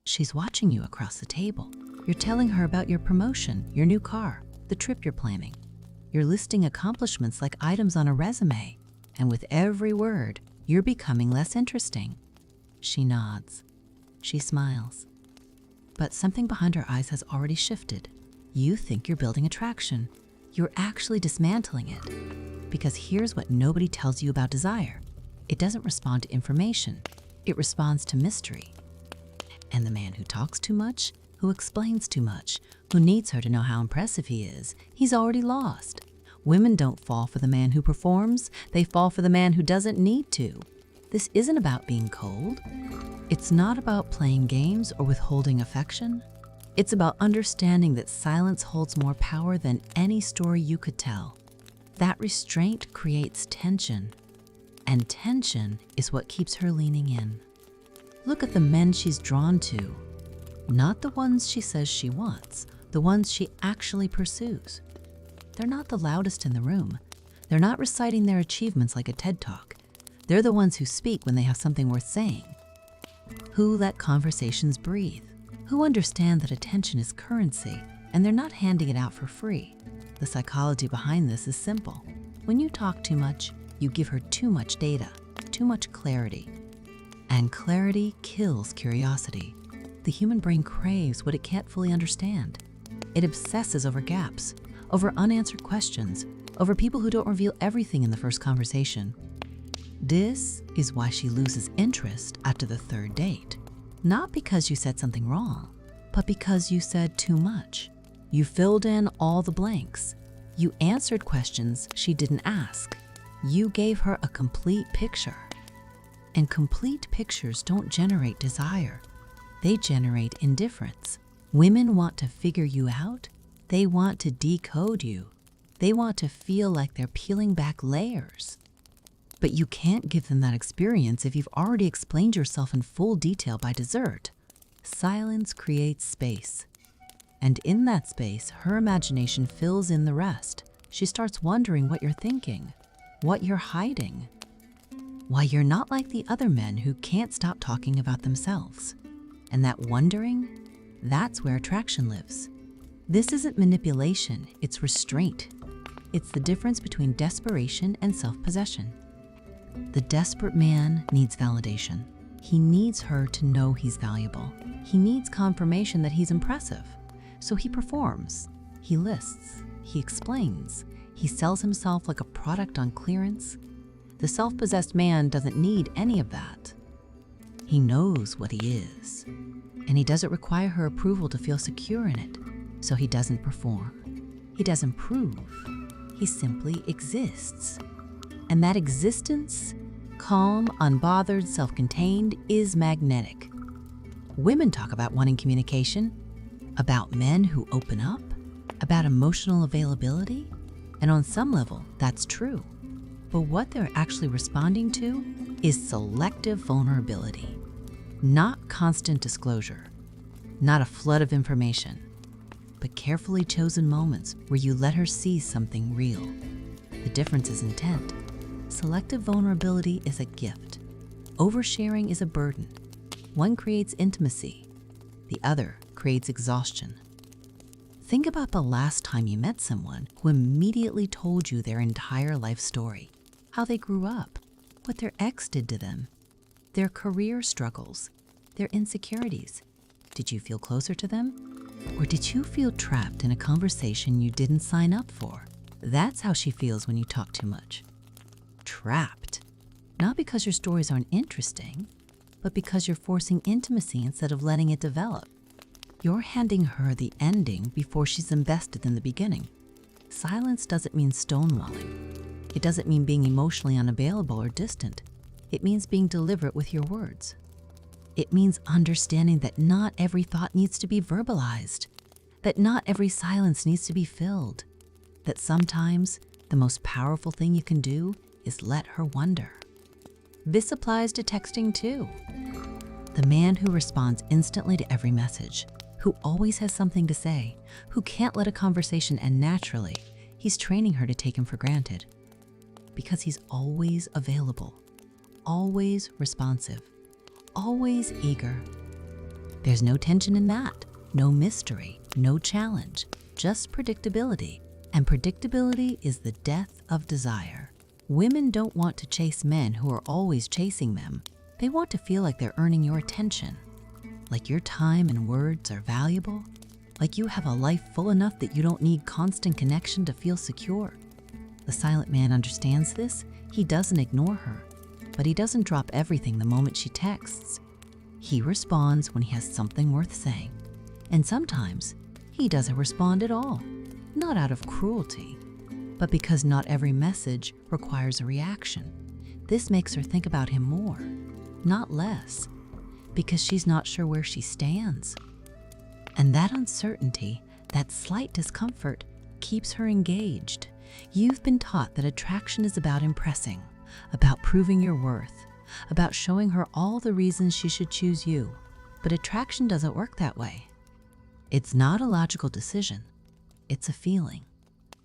She's watching you across the table. You're telling her about your promotion, your new car, the trip you're planning. You're listing accomplishments like items on a resume. And with every word, you're becoming less interesting. She nods. She smiles. But something behind her eyes has already shifted. You think you're building attraction. You're actually dismantling it. Because here's what nobody tells you about desire. It doesn't respond to information. It responds to mystery. And the man who talks too much, who explains too much, who needs her to know how impressive he is, he's already lost. Women don't fall for the man who performs. They fall for the man who doesn't need to. This isn't about being cold. It's not about playing games or withholding affection. It's about understanding that silence holds more power than any story you could tell. That restraint creates tension, and tension is what keeps her leaning in. Look at the men she's drawn to, not the ones she says she wants, the ones she actually pursues. They're not the loudest in the room. They're not reciting their achievements like a TED Talk. They're the ones who speak when they have something worth saying. Who let conversations breathe. Who understand that attention is currency and they're not handing it out for free. The psychology behind this is simple. When you talk too much, you give her too much data, too much clarity. And clarity kills curiosity. The human brain craves what it can't fully understand. It obsesses over gaps, over unanswered questions, over people who don't reveal everything in the first conversation. This is why she loses interest after the third date. Not because you said something wrong, but because you said too much. You filled in all the blanks. You answered questions she didn't ask. You gave her a complete picture. And complete pictures don't generate desire. They generate indifference. Women want to figure you out. They want to decode you. They want to feel like they're peeling back layers. But you can't give them that experience if you've already explained yourself in full detail by dessert. Silence creates space. And in that space, her imagination fills in the rest. She starts wondering what you're thinking, what you're hiding, why you're not like the other men who can't stop talking about themselves. And that wondering, that's where attraction lives. This isn't manipulation, it's restraint. It's the difference between desperation and self-possession. The desperate man needs validation. He needs her to know he's valuable. He needs confirmation that he's impressive. So he performs, he lists, he explains, he sells himself like a product on clearance. The self-possessed man doesn't need any of that. He knows what he is, and he doesn't require her approval to feel secure in it, so he doesn't perform. He doesn't prove. He simply exists. And that existence, calm, unbothered, self-contained, is magnetic. Women talk about wanting communication, about men who open up, about emotional availability, and on some level, that's true. But what they're actually responding to is selective vulnerability, not constant disclosure, not a flood of information, but carefully chosen moments where you let her see something real. The difference is intent. Selective vulnerability is a gift. Oversharing is a burden. One creates intimacy. The other creates exhaustion. Think about the last time you met someone who immediately told you their entire life story, how they grew up, what their ex did to them, their career struggles, their insecurities. Did you feel closer to them? Or did you feel trapped in a conversation you didn't sign up for? That's how she feels when you talk too much. Trapped. Not because your stories aren't interesting, but because you're forcing intimacy instead of letting it develop. You're handing her the ending before she's invested in the beginning. Silence doesn't mean stonewalling. It doesn't mean being emotionally unavailable or distant. It means being deliberate with your words. It means understanding that not every thought needs to be verbalized, that not every silence needs to be filled, that sometimes the most powerful thing you can do is let her wonder. This applies to texting too. The man who responds instantly to every message, who always has something to say, who can't let a conversation end naturally, he's training her to take him for granted. Because he's always available, always responsive, always eager. There's no tension in that, no mystery, no challenge, just predictability. And predictability is the death of desire. Women don't want to chase men who are always chasing them. They want to feel like they're earning your attention, like your time and words are valuable, like you have a life full enough that you don't need constant connection to feel secure. The silent man understands this. He doesn't ignore her, but he doesn't drop everything the moment she texts. He responds when he has something worth saying. And sometimes he doesn't respond at all, not out of cruelty, but because not every message requires a reaction. This makes her think about him more, not less, because she's not sure where she stands. And that uncertainty, that slight discomfort, keeps her engaged. You've been taught that attraction is about impressing, about proving your worth, about showing her all the reasons she should choose you. But attraction doesn't work that way. It's not a logical decision. It's a feeling.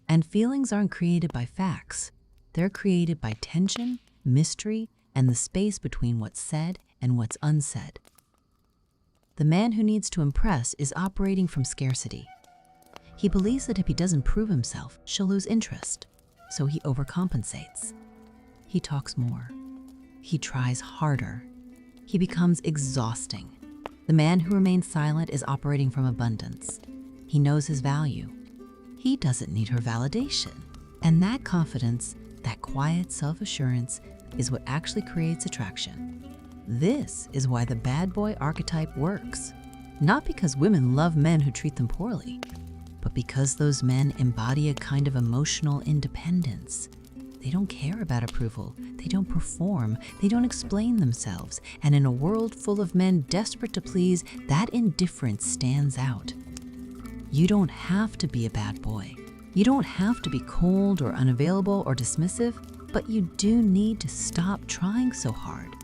And feelings aren't created by facts. They're created by tension, mystery, and the space between what's said and what's unsaid. The man who needs to impress is operating from scarcity. He believes that if he doesn't prove himself, she'll lose interest, so he overcompensates. He talks more. He tries harder. He becomes exhausting. The man who remains silent is operating from abundance. He knows his value. He doesn't need her validation. And that confidence, that quiet self-assurance, is what actually creates attraction. This is why the bad boy archetype works. Not because women love men who treat them poorly, but because those men embody a kind of emotional independence. They don't care about approval. They don't perform. They don't explain themselves. And in a world full of men desperate to please, that indifference stands out. You don't have to be a bad boy. You don't have to be cold or unavailable or dismissive, but you do need to stop trying so hard.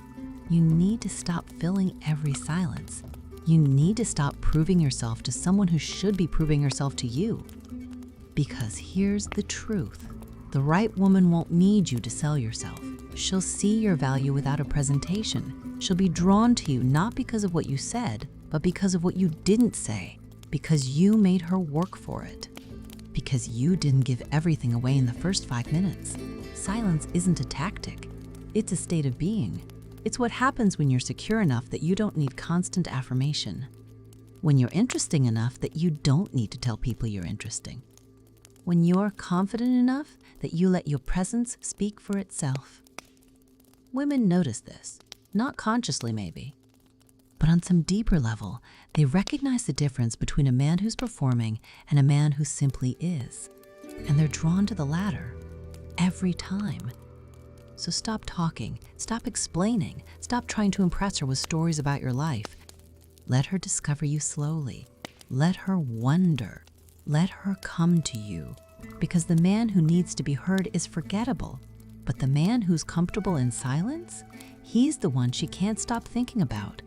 You need to stop filling every silence. You need to stop proving yourself to someone who should be proving herself to you. Because here's the truth. The right woman won't need you to sell yourself. She'll see your value without a presentation. She'll be drawn to you not because of what you said, but because of what you didn't say, because you made her work for it, because you didn't give everything away in the first 5 minutes. Silence isn't a tactic. It's a state of being. It's what happens when you're secure enough that you don't need constant affirmation. When you're interesting enough that you don't need to tell people you're interesting. When you're confident enough that you let your presence speak for itself. Women notice this, not consciously maybe, but on some deeper level, they recognize the difference between a man who's performing and a man who simply is. And they're drawn to the latter every time. So stop talking, stop explaining, stop trying to impress her with stories about your life. Let her discover you slowly. Let her wonder. Let her come to you. Because the man who needs to be heard is forgettable. But the man who's comfortable in silence, he's the one she can't stop thinking about.